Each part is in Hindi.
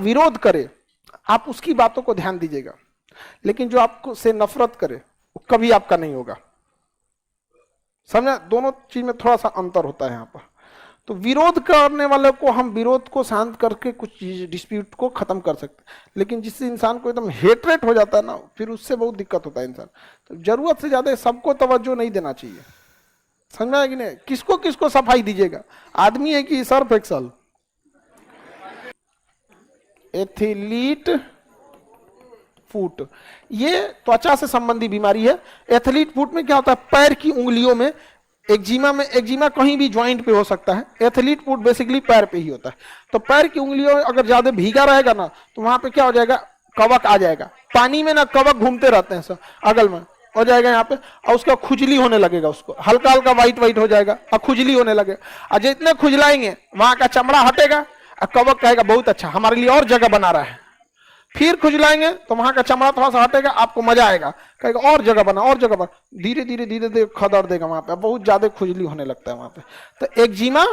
विरोध करे आप उसकी बातों को ध्यान दीजिएगा, लेकिन जो आपको से नफरत करे वो कभी आपका नहीं होगा। समझा? दोनों चीज में थोड़ा सा अंतर होता है यहाँ पर। तो विरोध करने वाले को हम विरोध को शांत करके कुछ डिस्प्यूट को खत्म कर सकते हैं, लेकिन जिस इंसान को एकदम हेटरेट हो जाता है ना, फिर उससे बहुत दिक्कत होता है इंसान। तो जरूरत से ज्यादा सबको तवज्जो नहीं देना चाहिए। समझ में आया कि नहीं? किसको किसको सफाई दीजिएगा? आदमी है कि सर्फ एक्सल? एथलीट फुट, ये त्वचा से संबंधी बीमारी है। एथलीट फुट में क्या होता है? पैर की उंगलियों में एक्जिमा कहीं भी ज्वाइंट पे हो सकता है। एथलीट फुट बेसिकली पैर पे ही होता है। तो पैर की उंगलियों अगर ज्यादा भीगा रहेगा ना, तो वहां पे क्या हो जाएगा? कवक आ जाएगा। पानी में ना कवक घूमते रहते हैं सब अगल में, हो जाएगा यहाँ पे, और उसका खुजली होने लगेगा, उसको हल्का हल्का व्हाइट हो जाएगा और खुजली होने लगेगा। और जितने खुजलाएंगे वहां का चमड़ा हटेगा और कवक कहेगा बहुत अच्छा, हमारे लिए और जगह बना रहा है। फिर खुजलाएंगे तो वहां का चमड़ा थोड़ा सा हटेगा, आपको मजा आएगा, कहेगा और जगह बना और जगह बना। धीरे धीरे धीरे धीरे खदड़ देगा वहां पे, बहुत ज्यादा खुजली होने लगता है वहां पे। तो एक्जिमा,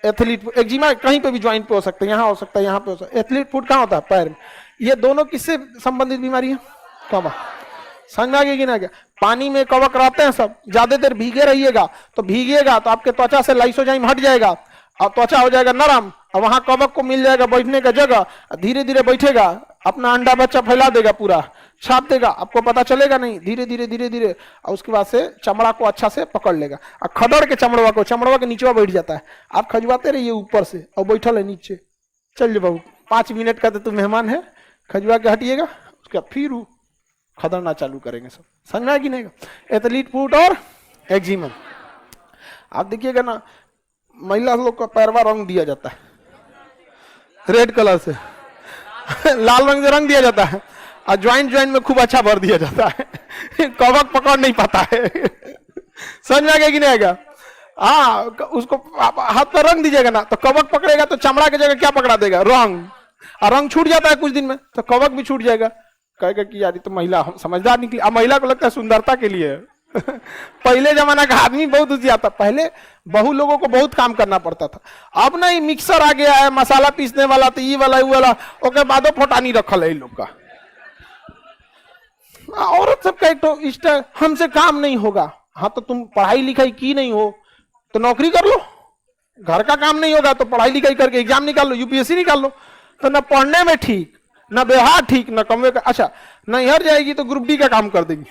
एक्जिमा कहीं पे भी ज्वाइंट पे हो सकता है, यहाँ हो सकता है, यहाँ पे हो सकता है। एथलीट फुट कहाँ होता है? पैर में। ये दोनों किससे संबंधित बीमारी है? कवक। समझ में आ गया कि ना? क्या पानी में कवक रहते हैं सब, ज्यादा देर भीगे रहिएगा तो भीगेगा तो आपके त्वचा से लाइसोजाइम हट जाएगा और त्वचा हो जाएगा नरम, और वहां कवक को मिल जाएगा बैठने का जगह। धीरे धीरे बैठेगा, अपना अंडा बच्चा फैला देगा, पूरा छाप देगा, आपको पता चलेगा नहीं। धीरे धीरे धीरे धीरे और उसके बाद से चमड़ा को अच्छा से पकड़ लेगा और खदड़ के चमड़वा के नीचे बैठ जाता है। आप खजवाते रहिए ऊपर से और बैठल है नीचे। चल बाबू 5 मिनट का तो तू मेहमान है, खजवा के हटिएगा, उसके बाद फिर खदड़ना चालू करेंगे सब। समझ में आया कि नहीं? एथलीट फुट और एक्जिमा। आप देखिएगा ना, महिला लोग का पैरवा रंग दिया जाता है रेड कलर से लाल रंग से रंग दिया जाता है, और ज्वाइंट में खूब अच्छा भर दिया जाता है कवक पकड़ नहीं पाता है समझ में आ गया कि नहीं आएगा? हाँ, उसको हाथ पर रंग दीजिएगा ना तो कवक पकड़ेगा, तो चमड़ा की जगह क्या पकड़ा देगा? रंग। और रंग छूट जाता है कुछ दिन में तो कवक भी छूट जाएगा। कहेगा कि यार तो महिला समझदार निकली। अब महिला को लगता है सुंदरता के लिए पहले जमाना का आदमी बहुत उसी आता, पहले बहु लोगों को बहुत काम करना पड़ता था। अब नहीं, मिक्सर आ गया है, मसाला पीसने वाला, तो ये वाला वो वाला, ओके बादो फोटानी रखल है इन लोग का। औरत सब कहे तो इष्ट हमसे काम नहीं होगा। हाँ, तो तुम पढ़ाई लिखाई की नहीं हो तो नौकरी कर लो। घर का काम नहीं होगा तो पढ़ाई लिखाई करके एग्जाम निकाल लो, यूपीएससी निकाल लो। तो न पढ़ने में ठीक, न व्यवहार ठीक, न कमवे का। अच्छा, नैहर जाएगी तो ग्रुप डी का काम कर देगी।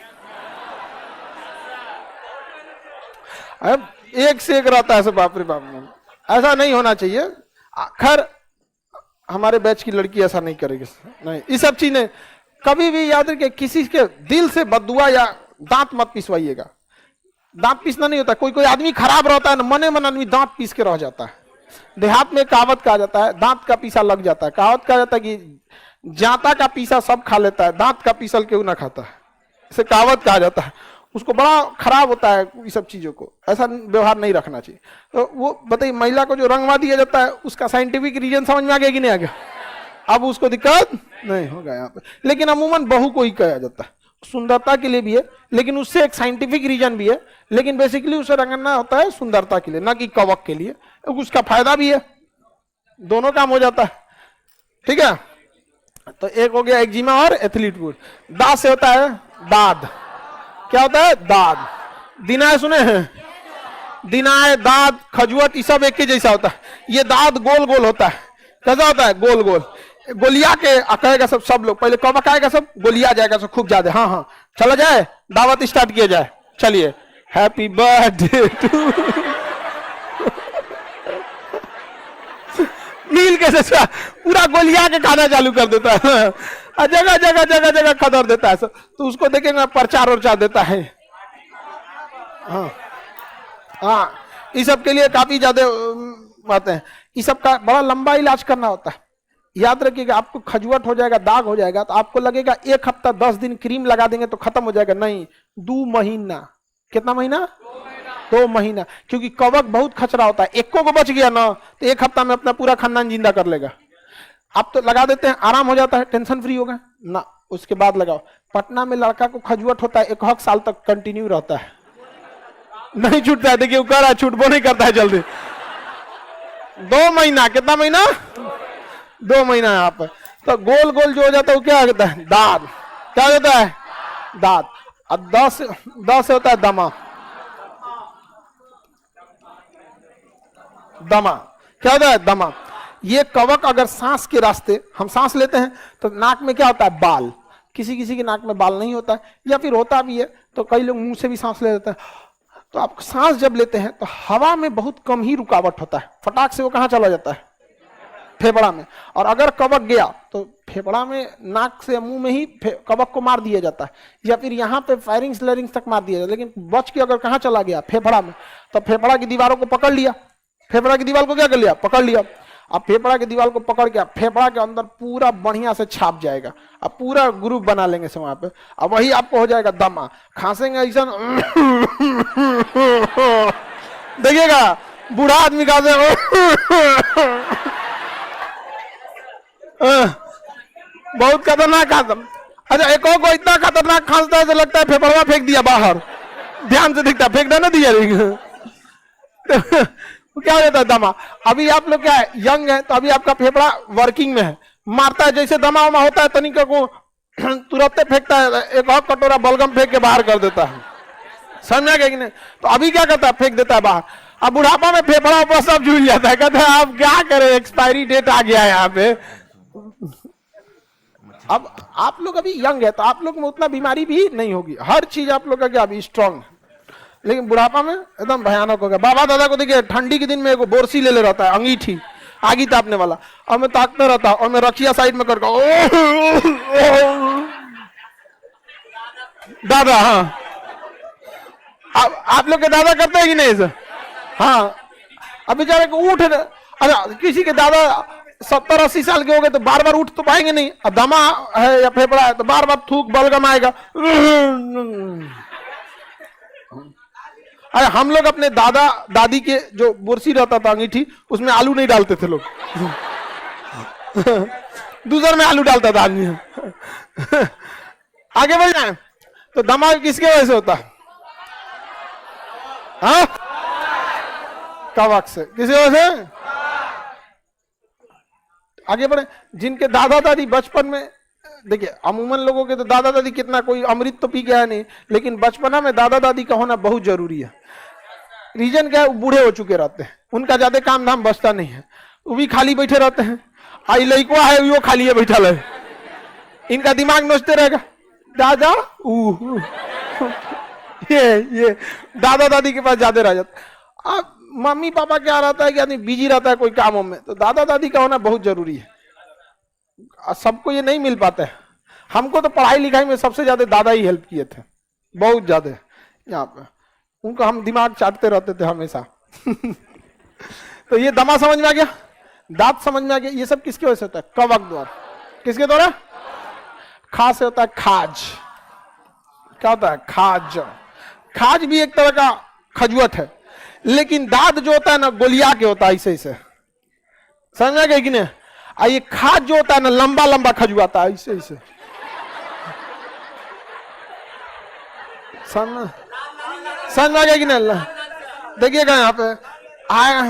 अब एक से एक रहता है सब, बाप रे बाप। ऐसा नहीं होना चाहिए। खैर हमारे बैच की लड़की ऐसा नहीं करेगी। नहीं, ये सब चीजें कभी भी याद रखिए, किसी के दिल से बददुआ या दांत मत पिसवाइएगा। दांत पीसना नहीं होता। कोई कोई आदमी खराब रहता है ना, मने मन आदमी दांत पीस के रह जाता है। देहात में कहावत कहा जाता है, दांत का पीसा लग जाता है। कहावत कहा जाता है कि जाता का पीसा सब खा लेता है, दांत का पीसल क्यों ना खाता है। इसे कहावत कहा जाता है। उसको बड़ा खराब होता है ये सब चीजों को, ऐसा व्यवहार नहीं रखना चाहिए। तो वो बताइए, महिला को जो रंगवा दिया जाता है उसका साइंटिफिक रीजन समझ में आ गया कि नहीं आ गया? अब उसको दिक्कत नहीं होगा यहाँ पे। लेकिन अमूमन बहू को ही कहा जाता है, सुंदरता के लिए भी है, लेकिन उससे एक साइंटिफिक रीजन भी है। लेकिन बेसिकली उसे रंगना होता है सुंदरता के लिए, ना कि कवक के लिए। उसका फायदा भी है, दोनों काम हो जाता है। ठीक है, तो एक हो गया एक्जिमा और एथलीट फुट। दाद से होता है दाद। क्या होता है? दाद। दिनाय सुने हैं? दिनाय, दाद, खजुआत, ये सब एक ही जैसा होता है। ये दाद गोल गोल होता है। कैसा होता है? गोल गोल। गोलिया के कहेगा सब लोग, पहले कब आएगा सब गोलिया जाएगा सब खूब ज्यादा। हाँ हाँ, चला जाए, दावत स्टार्ट किया जाए। चलिए, हैप्पी बर्थडे टू मील के पूरा गोलिया के खाना चालू कर देता है, जगह जगह जगह जगह खदर देता है सब। तो उसको देखेंगे प्रचार उर्चार देता है। हाँ हाँ, इस सब के लिए काफी ज्यादा बातें हैं। इस सब का बड़ा लंबा इलाज करना होता है। याद रखिएगा, आपको खजुआत हो जाएगा, दाग हो जाएगा, तो आपको लगेगा 1 हफ्ता 10 दिन क्रीम लगा देंगे तो खत्म हो जाएगा। नहीं, 2 महीना। कितना महीना? 2 महीना। क्योंकि कवक बहुत खचरा होता है। एको को बच गया ना तो 1 हफ्ता में अपना पूरा खानदान जिंदा कर लेगा। आप तो लगा देते हैं, आराम हो जाता है, टेंशन फ्री हो गए ना, उसके बाद लगाओ। पटना में लड़का को खजुआत होता है, 1 साल तक कंटिन्यू रहता है, नहीं छूटता है। देखिए वो कह रहा है, छूटबो नहीं करता है जल्दी। 2 महीना। कितना महीना? 2 महीना यहाँ पर। तो गोल गोल जो हो जाता है वो क्या होता है? दांत। क्या होता है? दांत। और दस होता है दमा। दमा क्या होता है? दमा। ये कवक अगर सांस के रास्ते हम सांस लेते हैं तो नाक में क्या होता है? बाल। किसी किसी की नाक में बाल नहीं होता है, या फिर होता भी है तो कई लोग मुंह से भी सांस ले लेते हैं। तो आप सांस जब लेते हैं तो हवा में बहुत कम ही रुकावट होता है, फटाक से वो कहां चला जाता है? फेफड़ा में। और अगर कवक गया तो फेफड़ा में, नाक से मुंह में ही कवक को मार दिया जाता है, या फिर यहाँ पे फायरिंग्स लैरिंग्स तक मार दिया जाता है। लेकिन बच के अगर कहां चला गया? फेफड़ा में, तो फेफड़ा की दीवारों को पकड़ लिया। फेफड़ा की दीवार को क्या कर लिया? पकड़ लिया। अब फेफड़ा की दीवार को पकड़ के फेफड़ा के अंदर पूरा बढ़िया से छाप जाएगा। अब पूरा ग्रुप बना लेंगे से वहां पे। अब वही आपको हो जाएगा दमा। खांसेंगे ऐसा देखिएगा बूढ़ा आदमी खांसे बहुत खतरनाक खांसम। अच्छा एक और को इतना खतरनाक खांसता है तो लगता है फेफड़वा फेंक दिया बाहर। ध्यान से दिखता, फेंक देना दिया क्या हो जाता है? दमा। अभी आप लोग क्या है, यंग है, तो अभी आपका फेफड़ा वर्किंग में है, मारता है जैसे दमा वमा होता है तनिक को तुरंत फेंकता है, एक और कटोरा बलगम फेंक के बाहर कर देता है। समझा गया कि नहीं? तो अभी क्या करता है? फेंक देता है बाहर। अब बुढ़ापा में फेफड़ा ऊपर सब झूल जाता है, कहते हैं आप क्या करें, एक्सपायरी डेट आ गया है यहाँ पे। अब आप लोग अभी यंग है तो आप लोग में उतना बीमारी भी नहीं होगी, हर चीज आप लोग का क्या अभी स्ट्रांग है। लेकिन बुढ़ापा में एकदम भयानक हो गया। बाबा दादा को देखिए ठंडी के दिन में एक बोरसी ले रहता है, अंगीठी आगी तापने वाला, और मैं ताकता रहता और मैं रखिया साइड में करके दादा। हाँ आप लोग के दादा करते हैं कि नहीं सर? हाँ। अब बेचारे को उठ, अच्छा किसी के दादा 70-80 साल के हो गए तो बार बार उठ तो पाएंगे नहीं, दमा है या फेफड़ा है तो बार बार थूक बलगम आएगा। अरे हम लोग अपने दादा दादी के जो बुरसी रहता था अंगीठी, उसमें आलू नहीं डालते थे लोग दूसर में आलू डालता था आदमी। आगे बढ़ जाए तो दमा किसके वजह से होता है? हाँ? कवक से। किसी वजह से? आगे बढ़े। जिनके दादा दादी बचपन में, देखिए अमूमन लोगों के तो दादा दादी कितना कोई अमृत तो पी गया नहीं, लेकिन बचपना में दादा दादी का होना बहुत जरूरी है। रीजन क्या है? बूढ़े हो चुके रहते हैं, उनका ज्यादा काम धाम बचता नहीं है, वो भी खाली बैठे रहते हैं। आई लड़का है वो खाली है बैठा है, इनका दिमाग नोचते रहेगा दादा ये दादा दादी के पास ज्यादा रह जाता। अब मम्मी पापा क्या रहता है कि आदमी बिजी रहता है कोई कामों में, तो दादा दादी का होना बहुत जरूरी है। सबको ये नहीं मिल पाता है। हमको तो पढ़ाई लिखाई में सबसे ज्यादा दादा ही हेल्प किए थे, बहुत ज्यादा। यहाँ पे उनको हम दिमाग चाटते रहते थे हमेशा तो ये दमा समझ में आ गया, दांत समझ में आ गया। ये सब किसके वजह से होता है? कवक द्वारा। किसके द्वारा? खा से होता है खाज। क्या होता है? खाज। खाज भी एक तरह का खजुआत है, लेकिन दांत जो होता है ना गोलिया के होता है, ऐसे ऐसे। समझ में आ गया कि नहीं? ये खाज जो होता है ना लंबा लंबा खजुआता है, ऐसे ऐसे। समझ में आ गया कि नहीं? देखिएगा यहाँ पे आया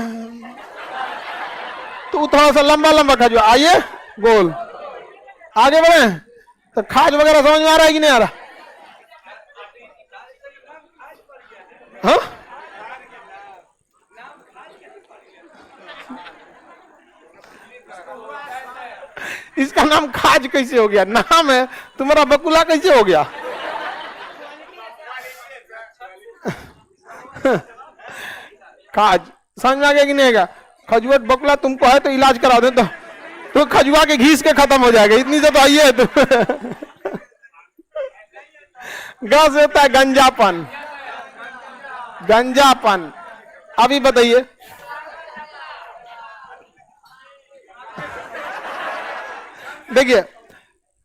तो थोड़ा सा लंबा लंबा खजुआ, आइए गोल। आगे बढ़े तो खाज वगैरह समझ में आ रहा है कि नहीं आ रहा? हाँ? इसका नाम खाज कैसे हो गया? नाम है तुम्हारा बकुला कैसे हो गया? खाज समझ में आ गया कि नहीं आएगा? खजुआत बकुला तुमको है तो इलाज करा दे, तो खजुआ के घीस के खत्म हो जाएगा, इतनी से तो आइए तो गस होता है गंजापन। गंजापन। अभी बताइए देखिए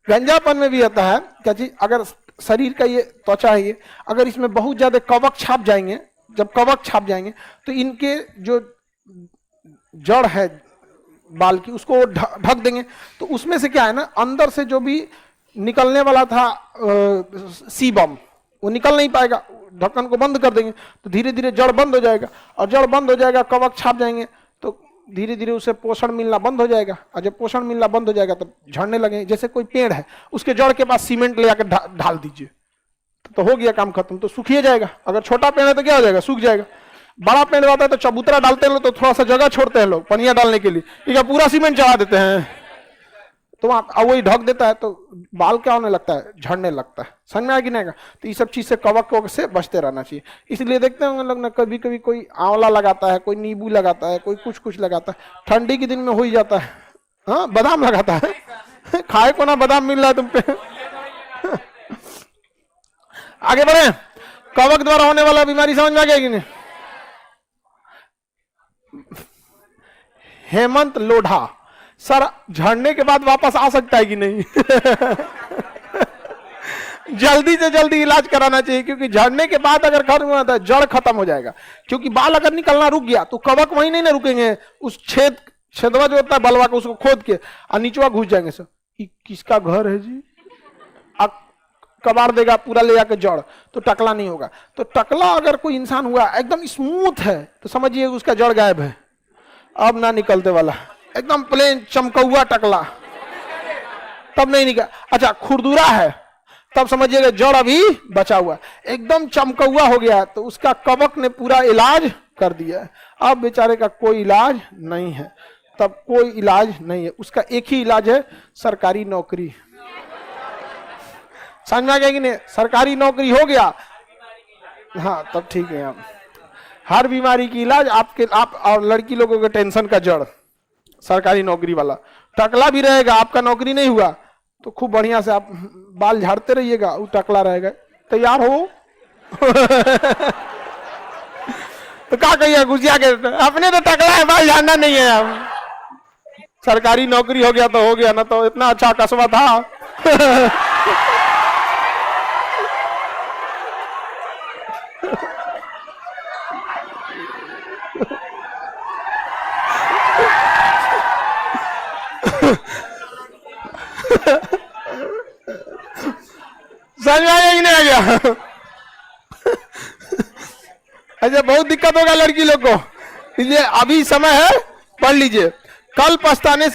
गंजापन में भी होता है क्या चीज? अगर शरीर का ये त्वचा है ये, अगर इसमें बहुत ज्यादा कवक छाप जाएंगे, जब कवक छाप जाएंगे तो इनके जो जड़ है बाल की उसको ढक देंगे, तो उसमें से क्या है ना, अंदर से जो भी निकलने वाला था सीबम, वो निकल नहीं पाएगा। ढक्कन को बंद कर देंगे तो धीरे धीरे जड़ बंद हो जाएगा, और जड़ बंद हो जाएगा कवक छाप जाएंगे तो धीरे धीरे उसे पोषण मिलना बंद हो जाएगा, और जब पोषण मिलना बंद हो जाएगा तो झड़ने लगे। जैसे कोई पेड़ है, उसके जड़ के पास सीमेंट ले आकर ढाल दीजिए तो हो गया काम खत्म, तो सूखिए जाएगा। अगर छोटा पेड़ है तो क्या हो जाएगा, सूख जाएगा। बड़ा पेड़ होता है तो चबूतरा डालते हैं लोग, तो थोड़ा सा जगह छोड़ते हैं लोग पनिया डालने के लिए, ठीक है, पूरा सीमेंट चढ़ा देते हैं तो वही ढक देता है, तो बाल क्या होने लगता है, झड़ने लगता है। समझ में आ कि नहीं? तो ये सब चीज से कवक से बचते रहना चाहिए। इसलिए देखते होंगे लोग ना, कभी कभी कोई आंवला लगाता है, कोई नींबू लगाता है, कोई कुछ लगाता है, ठंडी के दिन में हो ही जाता है। हाँ, बादाम लगाता है खाए को ना बादाम मिल रहा है तुम पे आगे बढ़े। कवक द्वारा होने वाला बीमारी समझ में आ गया कि नहीं? हेमंत लोढ़ा, सर झड़ने के बाद वापस आ सकता है कि नहीं जल्दी से जल्दी इलाज कराना चाहिए, क्योंकि झड़ने के बाद अगर खत्म हुआ तो जड़ खत्म हो जाएगा। क्योंकि बाल अगर निकलना रुक गया तो कवक वहीं नहीं ना रुकेंगे, उस छेदवा जो होता है बलवा का, उसको खोद के और नीचवा घुस जाएंगे। सर किसका घर है जी, कबाड़ देगा पूरा ले जाकर जड़, तो टकला नहीं होगा। तो टकला अगर कोई इंसान हुआ एकदम स्मूथ है तो समझिए उसका जड़ गायब है, अब ना निकलते वाला, एकदम प्लेन चमकौआ टकला, तब नहीं निकल। अच्छा, खुरदुरा है तब समझिएगा जड़ अभी बचा हुआ। एकदम चमकौआ हो गया तो उसका कवक ने पूरा इलाज कर दिया, अब बेचारे का कोई इलाज नहीं है, तब कोई इलाज नहीं है। उसका एक ही इलाज है, सरकारी नौकरी। समझ में आ गया कि नहीं? सरकारी नौकरी हो गया, हाँ तब ठीक है। आप हर बीमारी की इलाज आप और लड़की लोगों के टेंशन का जड़ सरकारी नौकरी वाला। टकला भी रहेगा, आपका नौकरी नहीं हुआ तो खूब बढ़िया से आप बाल झाड़ते रहिएगा, वो टकला रहेगा। तैयार हो तो क्या कहिए गुजिया के, अपने तो टकला है, बाल झाड़ना नहीं है। आप सरकारी नौकरी हो गया तो हो गया, ना तो इतना अच्छा कस्बा था समझ में आ गया कि नहीं आ गया? अच्छा, बहुत दिक्कत होगा लड़की लोग को, इसलिए अभी समय है, पढ़ लीजिए, कल पछताने